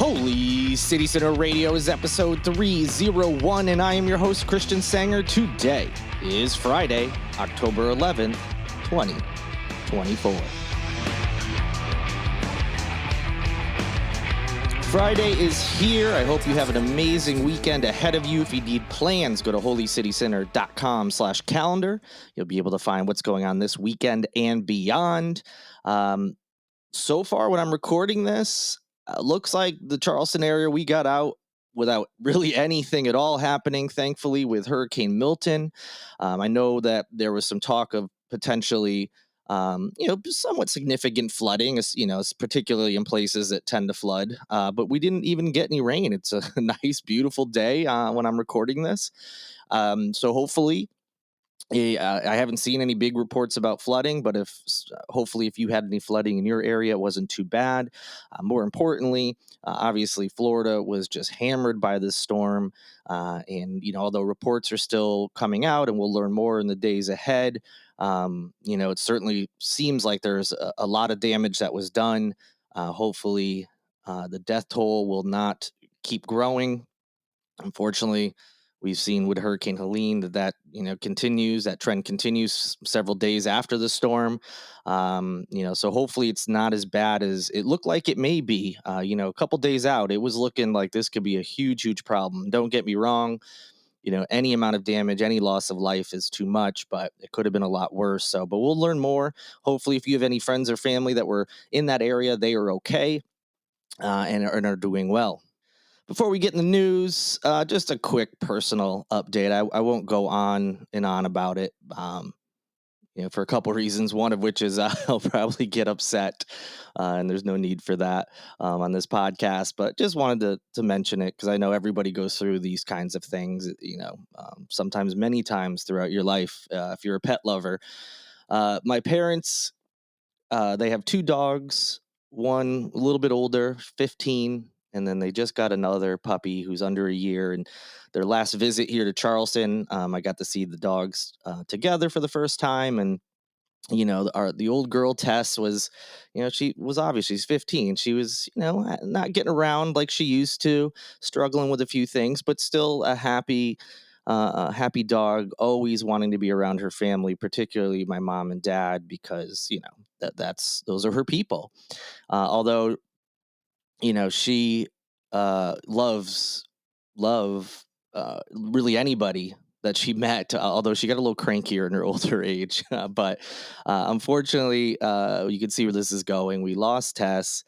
Holy City Center Radio is episode 301, and I am your host, Christian Sanger. Today is Friday, October 11th, 2024. Friday is here. I hope you have an amazing weekend ahead of you. If you need plans, go to holycitycenter.com/calendar. You'll be able to find what's going on this weekend and beyond. So far, when I'm recording this, looks like the Charleston area, we got out without really anything at all happening, thankfully, with Hurricane Milton. I know that there was some talk of potentially, somewhat significant flooding, particularly in places that tend to flood. But we didn't even get any rain. It's a nice, beautiful day when I'm recording this. So hopefully, I haven't seen any big reports about flooding, but hopefully if you had any flooding in your area, it wasn't too bad. More importantly, obviously Florida was just hammered by this storm. And although reports are still coming out and we'll learn more in the days ahead, it certainly seems like there's a lot of damage that was done. Hopefully the death toll will not keep growing. Unfortunately, we've seen with Hurricane Helene that continues. That trend continues several days after the storm. So hopefully it's not as bad as it looked like it may be. A couple days out, it was looking like this could be a huge, huge problem. Don't get me wrong. Any amount of damage, any loss of life is too much, but it could have been a lot worse. But we'll learn more. Hopefully, if you have any friends or family that were in that area, they are okay and are doing well. Before we get in the news, just a quick personal update. I won't go on and on about it, for a couple reasons. One of which is I'll probably get upset, and there's no need for that on this podcast. But just wanted to mention it because I know everybody goes through these kinds of things. Sometimes many times throughout your life, if you're a pet lover. My parents, they have two dogs. One a little bit older, 15. And then they just got another puppy who's under a year. And their last visit here to Charleston, I got to see the dogs together for the first time. And, the old girl Tess was, she was obvious. She's 15. She was, not getting around like she used to, struggling with a few things, but still a happy dog, always wanting to be around her family, particularly my mom and dad, because, those are her people. Although, she loves really anybody that she met, although she got a little crankier in her older age. But unfortunately, you can see where this is going. We lost Tess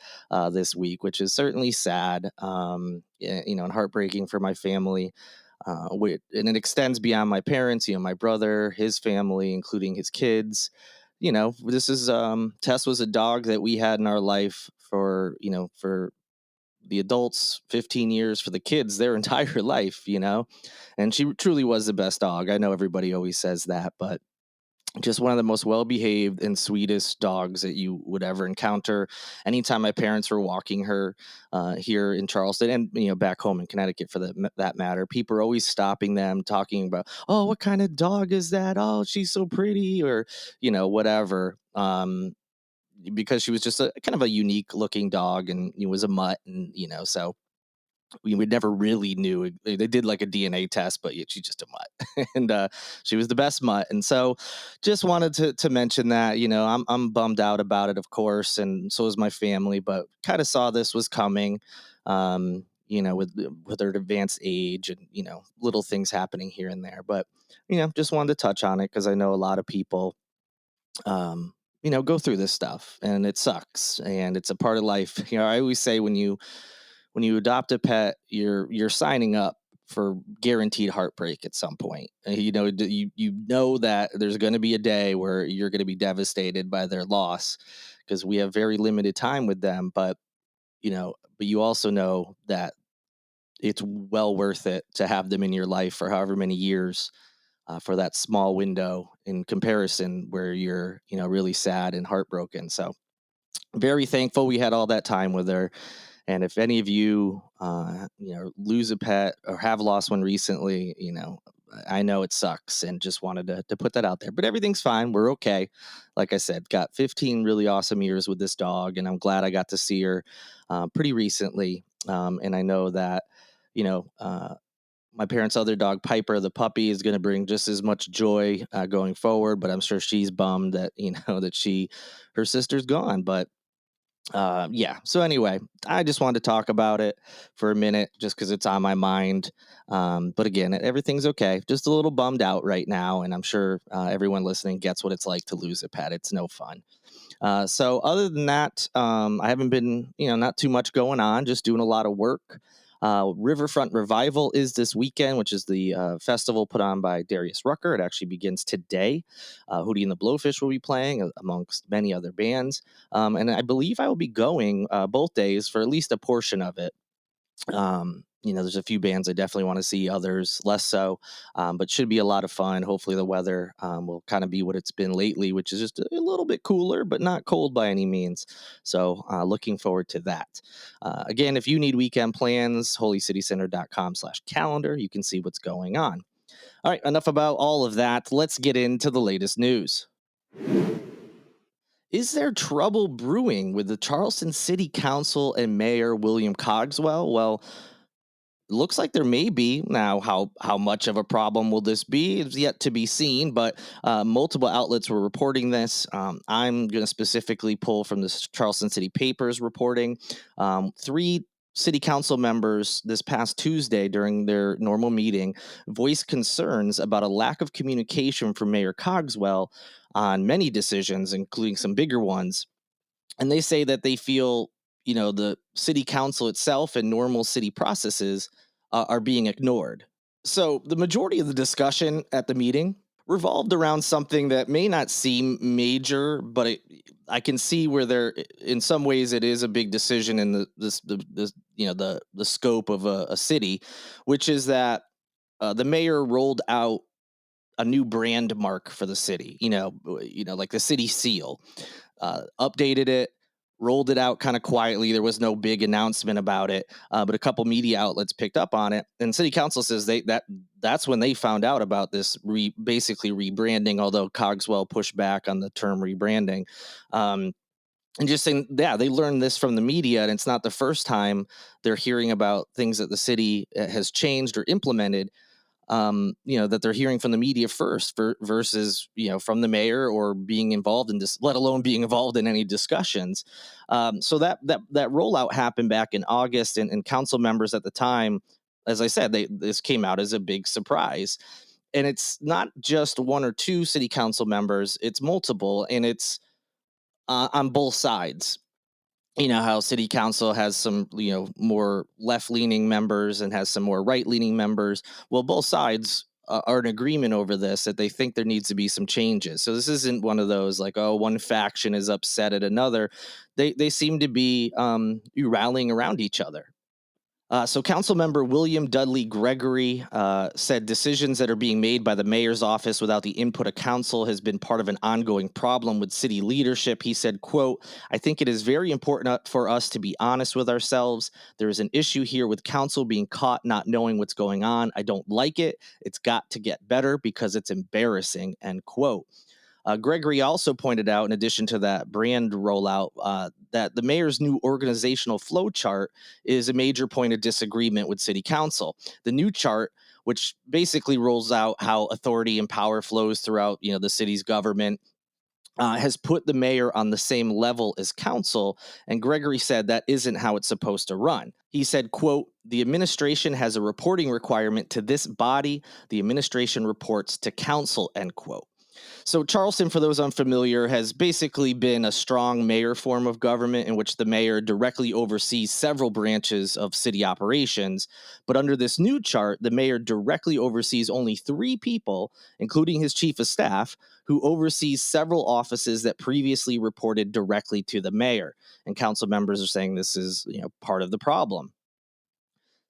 this week, which is certainly sad, and heartbreaking for my family. And it extends beyond my parents, my brother, his family, including his kids. This is Tess was a dog that we had in our life for the adults 15 years, for the kids their entire life, and she truly was the best dog. I know everybody always says that, but just one of the most well-behaved and sweetest dogs that you would ever encounter. Anytime my parents were walking her here in Charleston and back home in Connecticut for that matter, people are always stopping them, talking about, oh, what kind of dog is that? Oh, she's so pretty, or whatever. Because she was just a kind of a unique looking dog, and it was a mutt, and so we never really knew. They did like a DNA test, but she's just a mutt, and she was the best mutt. And so, just wanted to mention that. I'm bummed out about it, of course, and so is my family. But kind of saw this was coming, with her advanced age and little things happening here and there. But just wanted to touch on it because I know a lot of people. Go through this stuff, and it sucks, and it's a part of life. I always say when you adopt a pet, you're signing up for guaranteed heartbreak at some point. You know that there's going to be a day where you're going to be devastated by their loss, because we have very limited time with them. But you also know that it's well worth it to have them in your life for however many years. For that small window in comparison where you're, really sad and heartbroken. So very thankful we had all that time with her. And if any of you, lose a pet or have lost one recently, I know it sucks, and just wanted to put that out there. But everything's fine. We're okay. Like I said, got 15 really awesome years with this dog, and I'm glad I got to see her pretty recently. And I know that, you know, my parents' other dog, Piper, the puppy, is going to bring just as much joy going forward. But I'm sure she's bummed that, that her sister's gone. But yeah. So anyway, I just wanted to talk about it for a minute, just because it's on my mind. But again, everything's okay. Just a little bummed out right now, and I'm sure everyone listening gets what it's like to lose a pet. It's no fun. So other than that, I haven't been, not too much going on, just doing a lot of work. Riverfront Revival is this weekend, which is the festival put on by Darius Rucker. It actually begins today. Hootie and the Blowfish will be playing, amongst many other bands. And I believe I will be going both days for at least a portion of it. There's a few bands I definitely want to see, others less so, but should be a lot of fun. Hopefully the weather will kind of be what it's been lately, which is just a little bit cooler, but not cold by any means. So looking forward to that. Again, if you need weekend plans, holycitycenter.com/calendar, you can see what's going on. All right, enough about all of that. Let's get into the latest news. Is there trouble brewing with the Charleston City Council and Mayor William Cogswell? Well, looks like there may be. Now, how much of a problem will this be is yet to be seen, but multiple outlets were reporting this. I'm going to specifically pull from the Charleston City Papers reporting. Three city council members this past Tuesday during their normal meeting voiced concerns about a lack of communication from Mayor Cogswell on many decisions, including some bigger ones. And they say that they feel, the city council itself and normal city processes are being ignored. So the majority of the discussion at the meeting revolved around something that may not seem major, but I can see where in some ways, it is a big decision in the scope of a city, which is that the mayor rolled out a new brand mark for the city. Like the city seal, updated it, rolled it out kind of quietly. There was no big announcement about it, but a couple media outlets picked up on it, and city council says that's when they found out about this basically rebranding. Although Cogswell pushed back on the term rebranding, and just saying, yeah, they learned this from the media, and it's not the first time they're hearing about things that the city has changed or implemented, that they're hearing from the media first versus, from the mayor or being involved in this, let alone being involved in any discussions. So that rollout happened back in August, and council members at the time, as I said, this came out as a big surprise. And it's not just one or two city council members, it's multiple, and it's on both sides. How city council has some, more left leaning members and has some more right leaning members. Well, both sides are in agreement over this, that they think there needs to be some changes. So this isn't one of those like, oh, one faction is upset at another. They seem to be rallying around each other. So, Council Member William Dudley Gregory said decisions that are being made by the mayor's office without the input of council has been part of an ongoing problem with city leadership. He said, quote, "I think it is very important for us to be honest with ourselves. There is an issue here with council being caught not knowing what's going on. I don't like it. It's got to get better because it's embarrassing," end quote. Gregory also pointed out, in addition to that brand rollout, that the mayor's new organizational flow chart is a major point of disagreement with city council. The new chart, which basically rolls out how authority and power flows throughout, the city's government, has put the mayor on the same level as council, and Gregory said that isn't how it's supposed to run. He said, quote, "The administration has a reporting requirement to this body. The administration reports to council," end quote. So Charleston, for those unfamiliar, has basically been a strong mayor form of government in which the mayor directly oversees several branches of city operations. But under this new chart, the mayor directly oversees only three people, including his chief of staff, who oversees several offices that previously reported directly to the mayor. And council members are saying this is, part of the problem.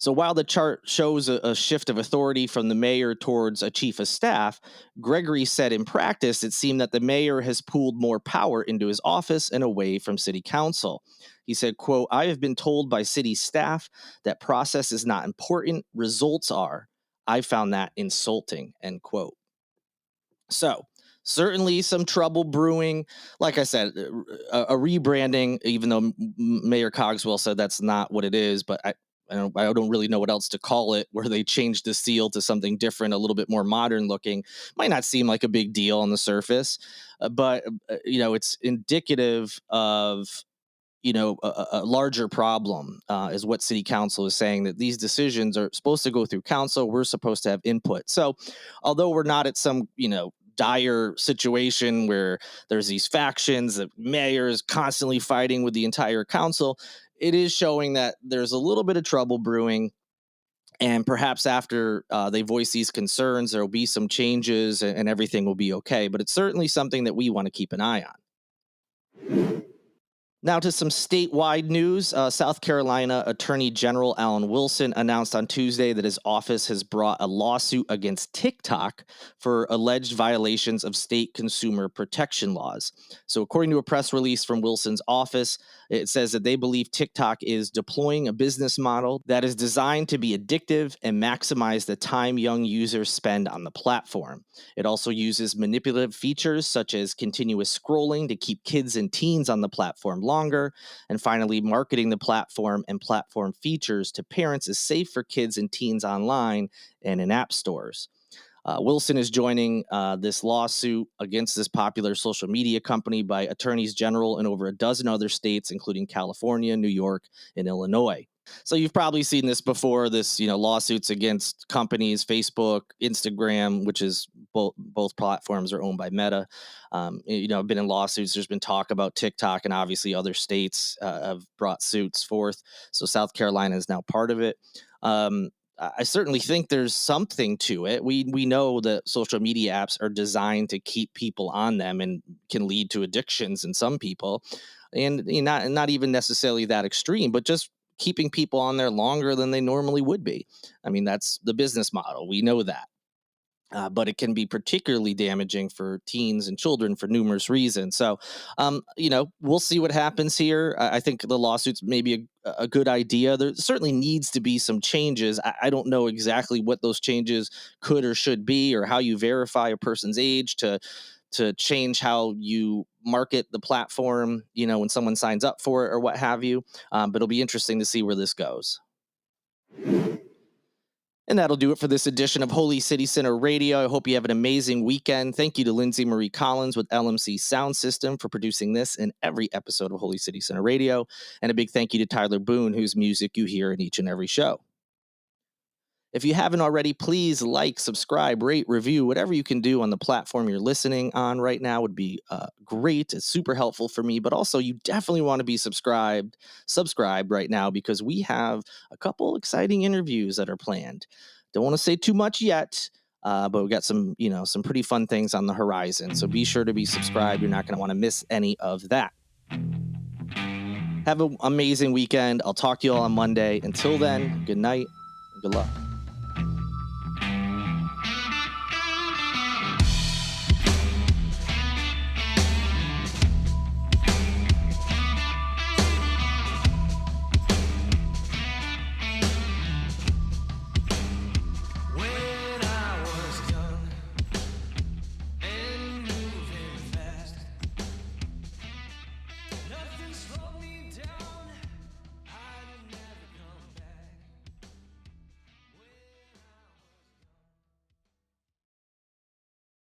So while the chart shows a shift of authority from the mayor towards a chief of staff, Gregory said in practice it seemed that the mayor has pooled more power into his office and away from city council. He said, quote, "I have been told by city staff that process is not important, results are. I found that insulting," end quote. So certainly some trouble brewing. Like I said, a rebranding, even though Mayor Cogswell said that's not what it is, but I don't really know what else to call it, where they changed the seal to something different, a little bit more modern looking. Might not seem like a big deal on the surface, but it's indicative of a larger problem, is what city council is saying, that these decisions are supposed to go through council. We're supposed to have input. So although we're not at some dire situation where there's these factions, the mayor is constantly fighting with the entire council, it is showing that there's a little bit of trouble brewing. And perhaps after they voice these concerns, there will be some changes, and everything will be okay. But it's certainly something that we want to keep an eye on. Now to some statewide news. South Carolina Attorney General Alan Wilson announced on Tuesday that his office has brought a lawsuit against TikTok for alleged violations of state consumer protection laws. So according to a press release from Wilson's office, it says that they believe TikTok is deploying a business model that is designed to be addictive and maximize the time young users spend on the platform. It also uses manipulative features such as continuous scrolling to keep kids and teens on the platform longer. And finally, marketing the platform and platform features to parents is safe for kids and teens online and in app stores. Wilson is joining this lawsuit against this popular social media company by attorneys general in over a dozen other states, including California, New York, and Illinois. So you've probably seen this before. This, lawsuits against companies, Facebook, Instagram, which is both platforms are owned by Meta. I've been in lawsuits. There's been talk about TikTok, and obviously other states have brought suits forth. So South Carolina is now part of it. I certainly think there's something to it. We know that social media apps are designed to keep people on them and can lead to addictions in some people, and not even necessarily that extreme, but just keeping people on there longer than they normally would be. I mean, that's the business model. We know that. But it can be particularly damaging for teens and children for numerous reasons. So, we'll see what happens here. I think the lawsuits may be a good idea. There certainly needs to be some changes. I don't know exactly what those changes could or should be, or how you verify a person's age to change how you market the platform, when someone signs up for it or what have you. But it'll be interesting to see where this goes. And that'll do it for this edition of Holy City Center Radio. I hope you have an amazing weekend. Thank you to Lindsay Marie Collins with LMC Sound System for producing this and every episode of Holy City Center Radio. And a big thank you to Tyler Boone, whose music you hear in each and every show. If you haven't already, please like, subscribe, rate, review, whatever you can do on the platform you're listening on right now would be great. It's super helpful for me, but also you definitely want to be subscribed right now, because we have a couple exciting interviews that are planned. Don't want to say too much yet, but we've got some pretty fun things on the horizon. So be sure to be subscribed. You're not going to want to miss any of that. Have an amazing weekend. I'll talk to you all on Monday. Until then, good night and good luck.